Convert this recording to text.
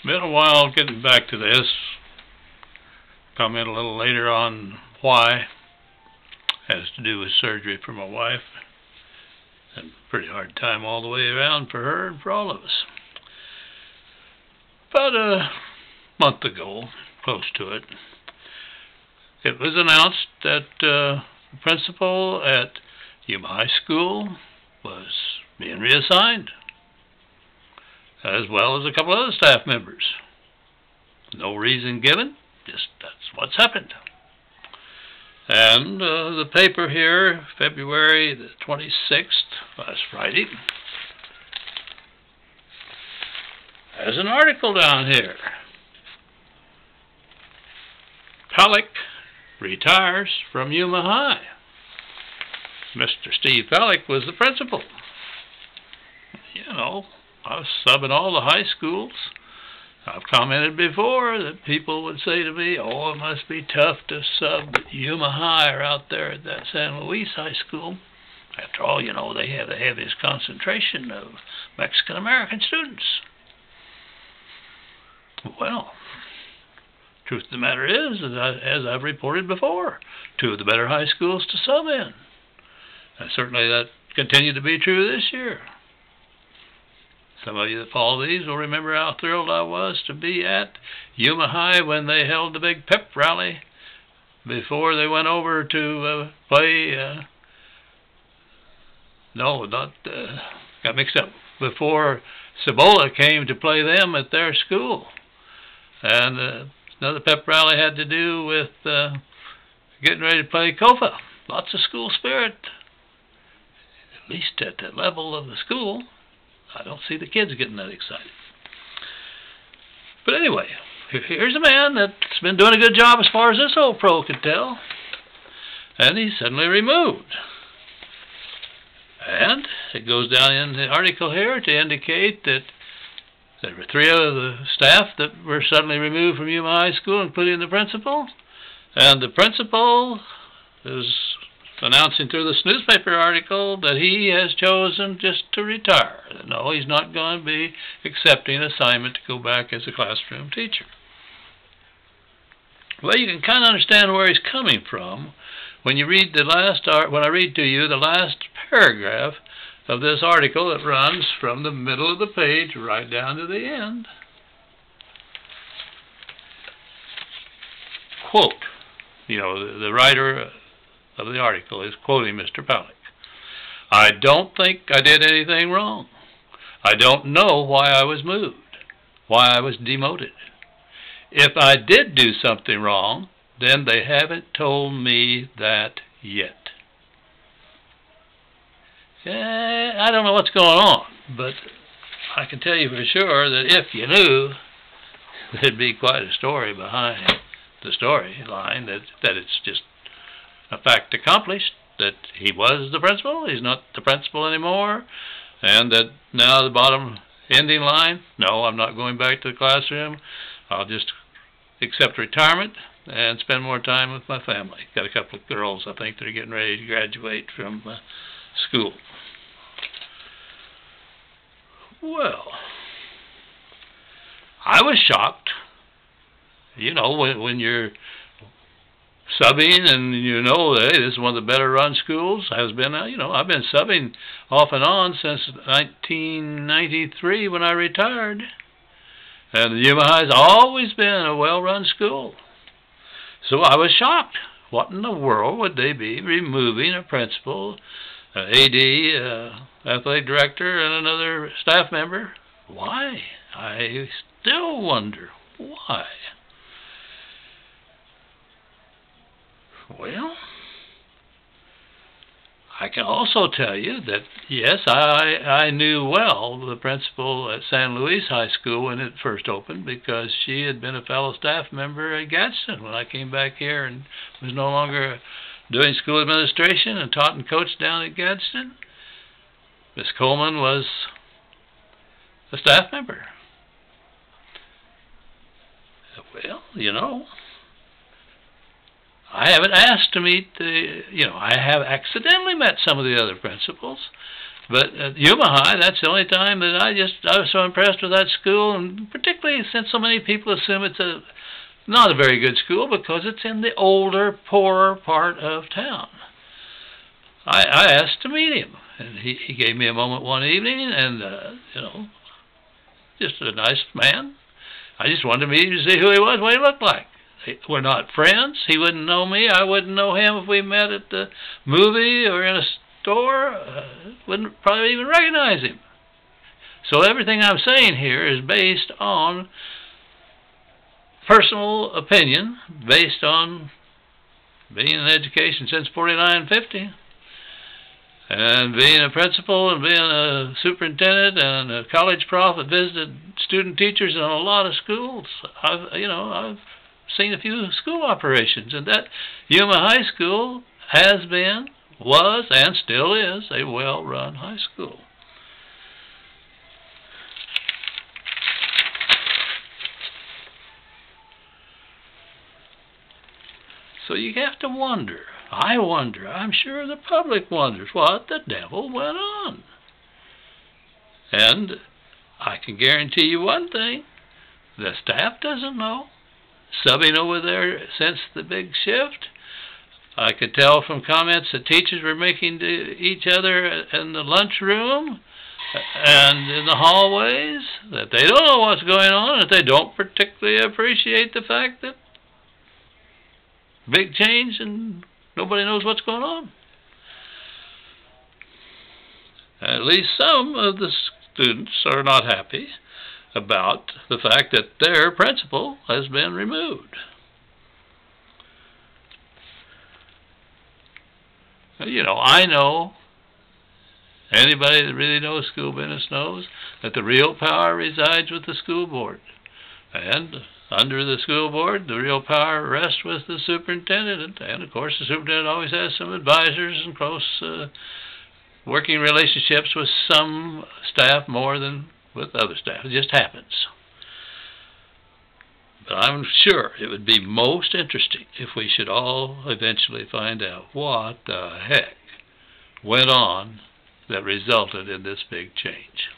Been a while getting back to this. Comment a little later on why. Has to do with surgery for my wife. And pretty hard time all the way around for her and for all of us. About a month ago, close to it, it was announced that the principal at Yuma High School was being reassigned, as well as a couple other staff members. No reason given, just that's what's happened. And the paper here, February the 26th, last Friday, has an article down here. Palick retires from Yuma High. Mr. Steve Palick was the principal. You know, I was subbing all the high schools. I've commented before that people would say to me, oh, it must be tough to sub Yuma High or out there at that San Luis High School. After all, you know, they have the heaviest concentration of Mexican-American students. Well, truth of the matter is, as I've reported before, two of the better high schools to sub in. And certainly that continued to be true this year. Some of you that follow these will remember how thrilled I was to be at Yuma High when they held the big pep rally before they went over to play, got mixed up, before Cibola came to play them at their school. And another pep rally had to do with getting ready to play Kofa. Lots of school spirit, at least at the level of the school. I don't see the kids getting that excited. But anyway, here's a man that's been doing a good job as far as this old pro could tell. And he's suddenly removed. And it goes down in the article here to indicate that there were three of the staff that were suddenly removed from Yuma High School, including the principal. And the principal is announcing through this newspaper article that he has chosen just to retire. No, he's not going to be accepting an assignment to go back as a classroom teacher. Well, you can kind of understand where he's coming from when you read when I read to you the last paragraph of this article that runs from the middle of the page right down to the end. Quote, you know, the writer of the article is quoting Mr. Palick. I don't think I did anything wrong. I don't know why I was moved, why I was demoted. If I did do something wrong, then they haven't told me that yet. I don't know what's going on, but I can tell you for sure that if you knew, there'd be quite a story behind the storyline, that it's just a fact accomplished, that he was the principal, he's not the principal anymore, and that now the bottom ending line, no, I'm not going back to the classroom, I'll just accept retirement and spend more time with my family. Got a couple of girls, I think, that are getting ready to graduate from school. Well, I was shocked. You know, when you're subbing and you know that, hey, this is one of the better run schools, has been, you know, I've been subbing off and on since 1993 when I retired. And the Yuma High's always been a well-run school. So I was shocked. What in the world would they be removing a principal, an AD, athletic director, and another staff member? Why? I still wonder why. Well, I can also tell you that, yes, I knew well the principal at San Luis High School when it first opened, because she had been a fellow staff member at Gadsden when I came back here and was no longer doing school administration and taught and coached down at Gadsden. Miss Coleman was a staff member. Well, you know, I haven't asked to meet the, I have accidentally met some of the other principals, But at Yuma High, that's the only time that I was so impressed with that school, and particularly since so many people assume it's not a very good school because it's in the older, poorer part of town. I asked to meet him, and he gave me a moment one evening, and just a nice man. I just wanted to meet him to see who he was, what he looked like. We're not friends. He wouldn't know me. I wouldn't know him if we met at the movie or in a store. Wouldn't probably even recognize him. So everything I'm saying here is based on personal opinion, based on being in education since 49-50, and being a principal and being a superintendent and a college prof that visited student teachers in a lot of schools. I've seen a few school operations, and that Yuma High School has been, was, and still is a well-run high school. So you have to wonder. I wonder. I'm sure the public wonders what the devil went on. And I can guarantee you one thing. The staff doesn't know. Subbing over there since the big shift, I could tell from comments that teachers were making to each other in the lunchroom and in the hallways that they don't know what's going on, that they don't particularly appreciate the fact that big change and nobody knows what's going on. At least some of the students are not happy about the fact that their principal has been removed. I know, anybody that really knows school business knows, that the real power resides with the school board. And under the school board, the real power rests with the superintendent. And, of course, the superintendent always has some advisors and close working relationships with some staff more than with other staff. It just happens. But I'm sure it would be most interesting if we should all eventually find out what the heck went on that resulted in this big change.